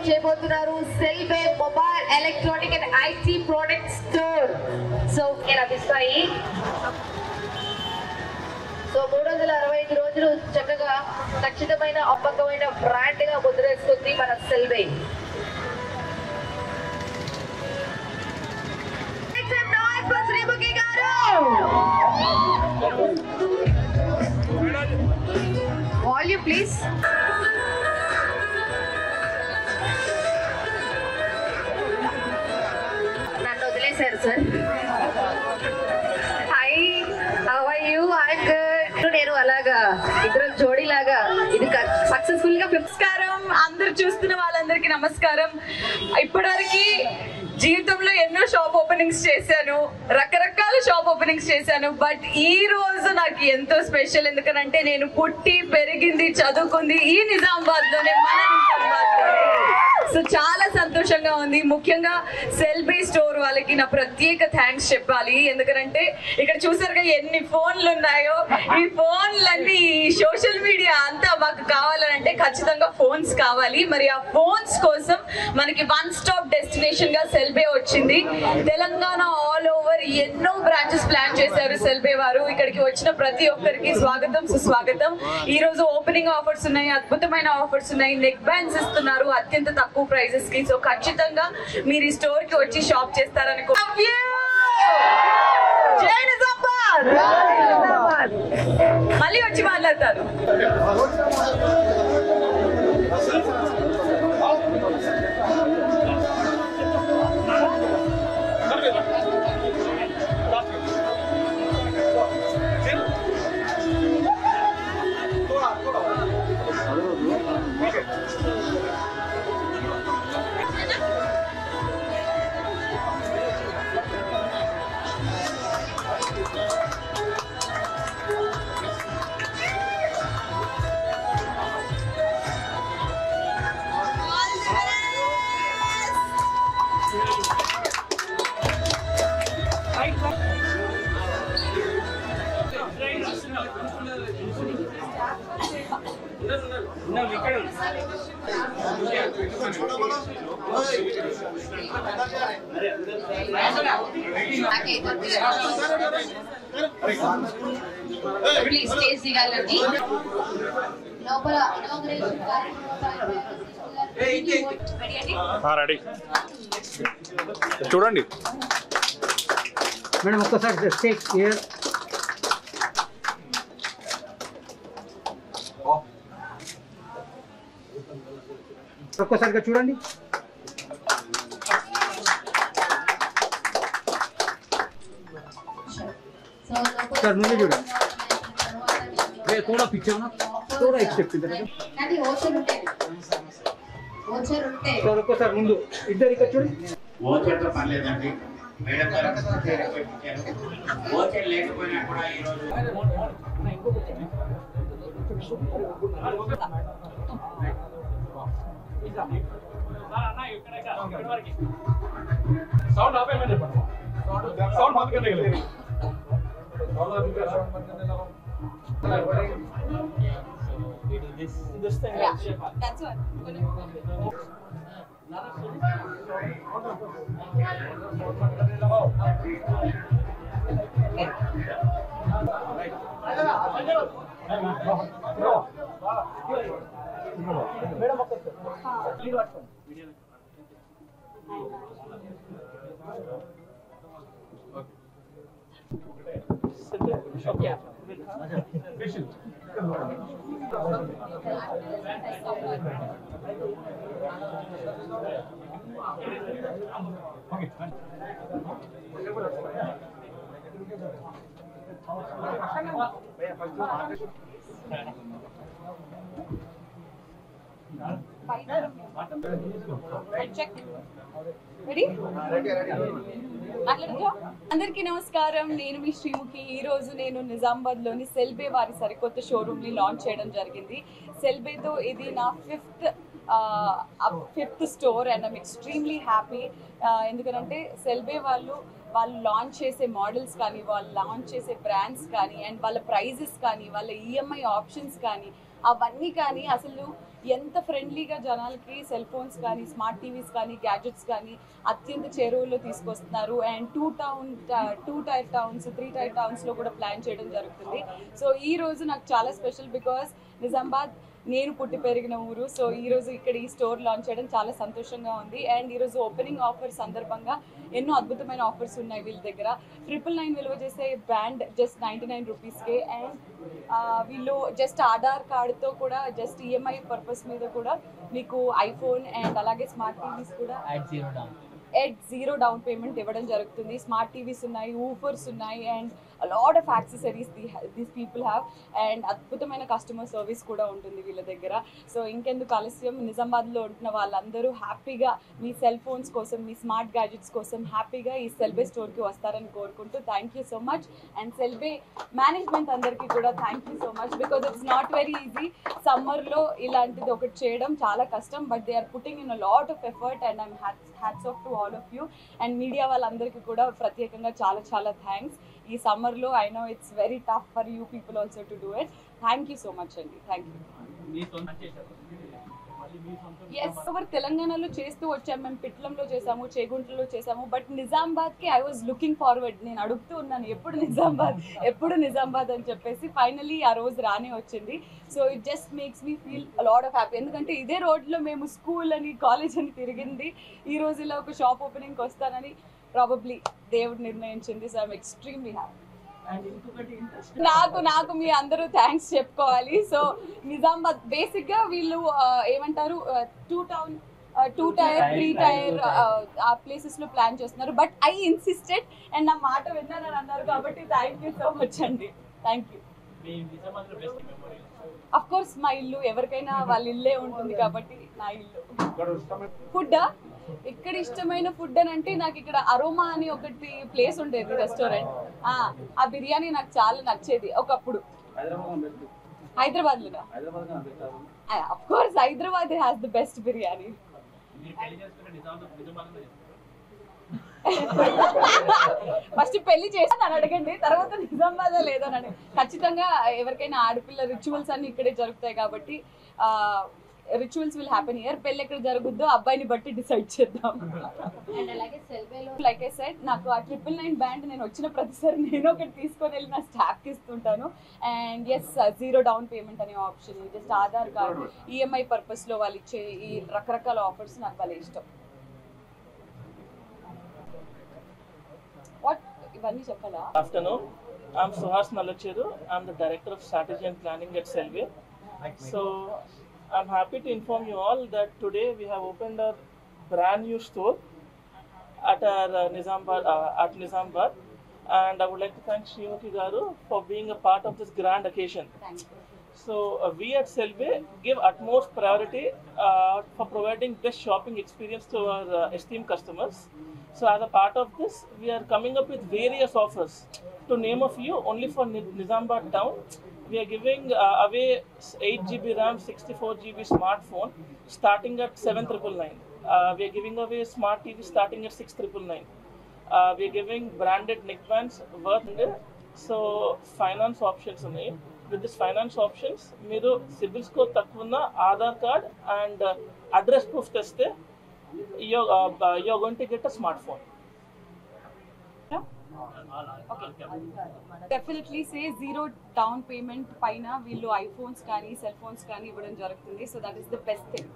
చేయబోతున్నారు Cellbay mobile electronic and IT product store. So లభిస్తాయి. So 365 రోజులు చక్కగా ఖచ్చితమైన అప్పకమైన బ్రాండ్ గా ముద్రేస్తుంది మన సెల్బే. Volume please. నన్ను వదిలేశారు sir. Hi, how are you? I'm good. నేను అలాగా ఇద్దరు జోడీలాగా ఇది సక్సెస్ఫుల్ గా. నమస్కారం అందరు చూస్తున్న వాళ్ళందరికీ నమస్కారం. ఇప్పటివరకు జీవితంలో ఎన్నో షాప్ ఓపెనింగ్స్ చేశాను, రకరకాల షాప్ ఓపెనింగ్స్ చేశాను. బట్ ఈ రోజు నాకు ఎంతో స్పెషల్. ఎందుకంటే నేను పుట్టి పెరిగింది చదువుకుంది ఈ నిజామాబాద్ లోనే, మన నిజామాబాద్ లోనే. సో చాలా సంతోషంగా ఉంది. ముఖ్యంగా సెల్బే స్టోర్ వాళ్ళకి నా ప్రత్యేక థ్యాంక్స్ చెప్పాలి. ఎందుకంటే ఇక్కడ చూసారుగా ఎన్ని ఫోన్లు ఉన్నాయో. ఈ ఫోన్లన్నీ సోషల్ మీడియా అంతా మాకు కావాలంటే ఖచ్చితంగా ఫోన్స్ కావాలి. మరి ఆ ఫోన్స్ కోసం మనకి వన్ స్టాప్ డెస్టినేషన్ గా సెల్బే వచ్చింది. తెలంగాణ ఆల్ ఓవర్ ఎన్నో బ్రాంచెస్ ప్లాన్ చేశారు సెల్బే వారు. ఇక్కడికి వచ్చిన ప్రతి ఒక్కరికి స్వాగతం సుస్వాగతం. ఈ రోజు ఓపెనింగ్ ఆఫర్స్ ఉన్నాయి, అద్భుతమైన ఆఫర్స్ ఉన్నాయి. నెక్ బ్యాండ్స్ ఇస్తున్నారు అత్యంత తక్కువ ప్రైజెస్ కి. సో ఖచ్చితంగా మీరు ఈ స్టోర్ కి వచ్చి షాప్ చేస్తారనుకో. జై నిజామాబాద్. మళ్ళీ వచ్చి మాట్లాడతారు. ప్లీజ్ స్టేజ్ దిగాలండి. లోపల రెడీ చూడండి మేడం. ఒక్కసారి స్టేజ్ క్లియర్. ఒక్కసారిగా చూడండి. సార్ ముందు చూడండి. थोड़ा पीछे होना, थोड़ा एक स्टेप इधर. సార్ ఒక్కసారి ముందు ఇద్దరు ఇక్కడ చూడండి. ఓచర్తో పర్లేదండి మేడం గారు. ఓచర్ లేకపోయినా కూడా ఈరోజు సౌండ్ ఆపేమని చెప్పండి. సౌండ్ బంద్ करने के लिए सौंड బంద్ करने लगा. this thing. Yeah, that's one. Madam అందరికీ నమస్కారం. నేను మీ శ్రీముఖి. ఈ రోజు నేను నిజామాబాద్ లోని సెల్బే వారి సరికొత్త షోరూమ్ ని లాంచ్ చేయడం జరిగింది. సెల్బేతో ఇది నా fifth store and I'm extremely happy. ఎందుకంటే సెల్బే వాళ్ళు లాంచ్ చేసే మోడల్స్ కానీ, వాళ్ళు లాంచ్ చేసే బ్రాండ్స్ కానీ, అండ్ వాళ్ళ ప్రైజెస్ కానీ, వాళ్ళ ఈఎంఐ ఆప్షన్స్ కానీ అవన్నీ కానీ అసలు ఎంత ఫ్రెండ్లీగా జనాలకి సెల్ ఫోన్స్ కానీ స్మార్ట్ టీవీస్ కానీ గ్యాడ్జెట్స్ కానీ అత్యంత చేరువలో తీసుకొస్తున్నారు. అండ్ 2 టైర్ టౌన్స్ 3 టైర్ టౌన్స్లో కూడా ప్లాన్ చేయడం జరుగుతుంది. సో ఈ రోజు నాకు చాలా స్పెషల్ బికాస్ నిజామాబాద్ నేను పుట్టి పెరిగిన ఊరు. సో ఈరోజు ఇక్కడ ఈ స్టోర్ లాంచ్ చేయడం చాలా సంతోషంగా ఉంది. అండ్ ఈరోజు ఓపెనింగ్ ఆఫర్ సందర్భంగా ఎన్నో అద్భుతమైన ఆఫర్స్ ఉన్నాయి వీళ్ళ దగ్గర. 999 విలువ చేసే బ్రాండ్ జస్ట్ 99 రూపీస్కే. అండ్ వీళ్ళు జస్ట్ ఆధార్ కార్డుతో కూడా జస్ట్ ఈఎంఐ పర్పస్ మీద కూడా మీకు ఐఫోన్ అండ్ అలాగే స్మార్ట్ టీవీస్ కూడా at 0 డౌన్ పేమెంట్ ఇవ్వడం జరుగుతుంది. స్మార్ట్ టీవీస్ ఉన్నాయి, ఊఫర్స్ ఉన్నాయి and lot of accessories these people have. And అద్భుతమైన కస్టమర్ సర్వీస్ కూడా ఉంటుంది వీళ్ళ దగ్గర. సో ఇంకెందుకు ఆలస్యం, నిజామాబాద్లో ఉంటున్న వాళ్ళందరూ హ్యాపీగా మీ సెల్ ఫోన్స్ కోసం మీ స్మార్ట్ గ్యాడ్జెట్స్ కోసం హ్యాపీగా ఈ సెల్బే స్టోర్కి వస్తారని కోరుకుంటూ thank you so much. And సెల్బే మేనేజ్మెంట్ అందరికీ కూడా thank you so much because it's not very easy. సమ్మర్లో ఇలాంటిది ఒకటి చేయడం చాలా కష్టం, but they are putting in a lot of effort and I'm hats off to all of you. And media వాళ్ళందరికీ కూడా ప్రత్యేకంగా చాలా చాలా థ్యాంక్స్. ఈ సమ్మర్లో I know it's very tough for you people also to do it. Thank you so much అండి. Thank you. Yes, over తెలంగాణలో చేస్తూ వచ్చాము. మేము పిట్లంలో చేసాము, చేగుంటలో చేసాము, బట్ నిజామాబాద్కి ఐ వాజ్ లుకింగ్ ఫార్వర్డ్. నేను అడుగుతూ ఉన్నాను ఎప్పుడు నిజామాబాద్ అని చెప్పేసి. ఫైనలీ ఆ రోజు రానే వచ్చింది. So it just makes me feel lot of happy. ఎందుకంటే ఇదే రోడ్లో మేము స్కూల్ అని కాలేజ్ అని తిరిగింది. ఈ రోజు ఇలా ఒక షాప్ ఓపెనింగ్కి వస్తానని ప్రాబబ్లీ దేవుడు నిర్ణయించింది. So I'm extremely happy. నాకు మీ అందరూ థ్యాంక్స్ చెప్పుకోవాలి. సో నిజామాబాద్ బేసిక్గా వీళ్ళు ఏమంటారు 2 టైర్ 3 టైర్ ఆ ప్లేసెస్లో ప్లాన్ చేస్తున్నారు. బట్ ఐ ఇన్సిస్టెడ్ అండ్ నా మాట విన్నానని అన్నారు కాబట్టి థ్యాంక్ యూ సో మచ్ అండి. Thank you. అఫ్ కోర్స్ మా ఇల్లు, ఎవరికైనా వాళ్ళ ఇల్లే ఉంటుంది కాబట్టి నా ఇల్లు. ఫుడ్డా? ఇక్కడ ఇష్టమైన ఫుడ్ అని అంటే నాకు ఇక్కడ అరోమా అని ఒకటి ప్లేస్ ఉండేది రెస్టారెంట్. ఆ బిర్యానీ నాకు చాలా నచ్చేది ఒకప్పుడు. హైదరాబాద్లో of course Hyderabad has the best biryani. First పెళ్లి చేసి అని అడగండి, తర్వాత నిజామాబాద్ లేదనండి. ఖచ్చితంగా ఎవరికైనా ఆడపిల్ల రిచువల్స్ అన్ని ఇక్కడే జరుగుతాయి కాబట్టి రిచువల్స్ విల్ హ్యాపెన్ హియర్. పెళ్ళి ఎక్కడ జరుగుద్దో అబ్బాయిని బట్టి డిసైడ్ చేద్దాం. లైక్ ఐ సెడ్, నాకు ఆ 999 బ్యాండ్ నేను వచ్చిన ప్రతిసారి నేను ఒకటి తీసుకొని వెళ్ళి నా స్టాఫ్కి ఇస్తుంటాను. అండ్ ఎస్, 0 డౌన్ పేమెంట్ అనే option, just Aadhaar card, EMI పర్పస్లో వాళ్ళు ఇచ్చే ఈ రకరకాల ఆఫర్స్ నాకు వాళ్ళ ఇష్టం. వాట్ ఇవన్నీ చెప్పాలా? Afternoon, I'm Suhas Nalacheru. I'm the Director of Strategy and Planning at Selve. So, I'm happy to inform you all that today we have opened a brand new store at our Nizamabad, and I would like to thank Srimati Garu for being a part of this grand occasion. Thank you. So we at Selve give utmost priority for providing best shopping experience to our esteemed customers. So as a part of this, we are coming up with various offers. To name a few, only for Nizamabad town, we are giving away 8GB RAM, 64GB smartphone starting at 7,999. We are giving away smart TV starting at 6,999. We are giving branded neckbands worth. So finance options ఉన్నాయి. With this finance options, మీరు CIBIL score తక్కువ ఉన్న Aadhaar card and address proof తెస్తే you're going to get a smartphone. Definitely say 0 down payment పైన వీళ్ళు iPhones కానీ cell phones కానీ ఇవ్వడం జరుగుతుంది. So that is the best thing.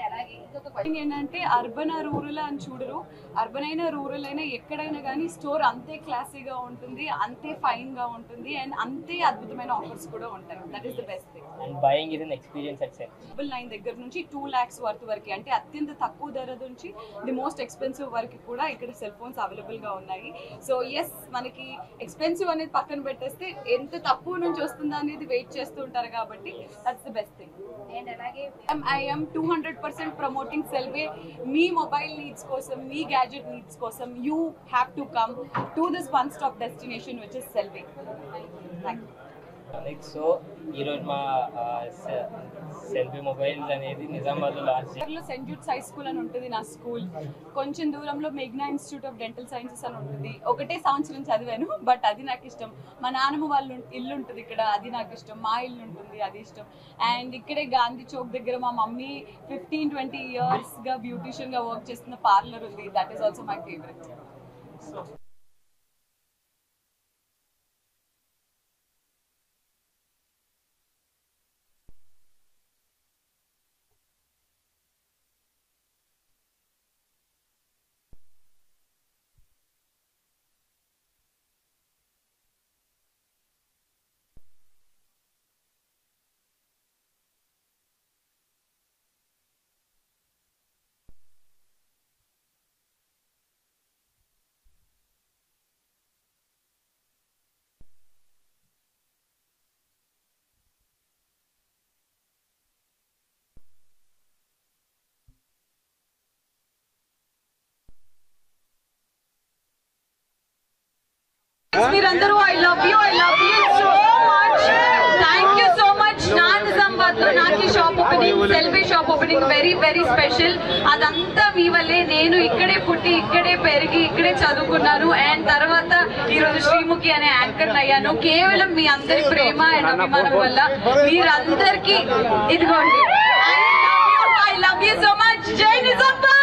అలాగే ఇంకొక క్వశ్చన్ ఏంటంటే అర్బన్ రూరల్ అని చూడరు. అర్బన్ అయినా రూరల్ అయినా ఎక్కడైనా కానీ స్టోర్ అంతే క్లాసీగా ఉంటుంది, అంతే ఫైన్గా ఉంటుంది అండ్ అంతే అద్భుతమైన ఆఫర్స్ కూడా ఉంటాయి. That is the best thing. And buying is an experience itself. 999 దగ్గర నుంచి 2 lakhs వర్త్ వరకు, అంటే అత్యంత తక్కువ ధర నుంచి ది మోస్ట్ ఎక్స్పెన్సివ్ వరకు కూడా ఇక్కడ సెల్ ఫోన్స్ అవైలబుల్గా ఉన్నాయి. సో ఎస్, మనకి ఎక్స్పెన్సివ్ అనేది పక్కన పెట్టేస్తే ఎంత తక్కువ నుంచి వస్తుందా అనేది వెయిట్ చేస్తూ ఉంటారు కాబట్టి that's the best thing. And అలాగే ఐ am 200% ప్రమోటింగ్ సెల్వే. మీ మొబైల్ నీడ్స్ కోసం, మీ గ్యాడ్జెట్ నీడ్స్ కోసం you have to come to this one stop destination which is Cellbay. Thank you. So ఈరోజు మా సెల్ఫీ మొబైల్స్ అనేది నిజామాబాద్లో launch Saint Jude's high school అని ఉంటుంది నా స్కూల్. కొంచెం దూరంలో మెగ్నా ఇన్స్టిట్యూట్ ఆఫ్ డెంటల్ సైన్సెస్ అని ఉంటుంది. ఒకటే సంవత్సరం చదివాను, బట్ అది నాకు ఇష్టం. మా నాన్నమ్మ వాళ్ళ ఇల్లు ఉంటుంది ఇక్కడ, అది నాకు ఇష్టం. మా ఇల్లు ఉంటుంది, అది ఇష్టం. అండ్ ఇక్కడే గాంధీ చౌక్ దగ్గర మా మమ్మీ 15-20 ఇయర్స్గా బ్యూటిషియన్గా వర్క్ చేస్తున్న పార్లర్ ఉంది. That is also my favourite. మీరందరూ I love you so much. Thank you so much. నా నిజామాబాద్ లో నాకు ఈ shop opening, selfie shop opening very very special. అదంతా మీ వల్లే. నేను ఇక్కడే పుట్టి, ఇక్కడే పెరిగి, ఇక్కడే చదువుకున్నాను. అండ్ తర్వాత ఈరోజు శ్రీముఖి అనే యాంకర్ అయ్యాను. కేవలం మీ అందరి ప్రేమ అండ్ అభిమానం వల్ల. మీరందరికీ ఇదిగోండి, I love you so much. జై నిజామాబాద్.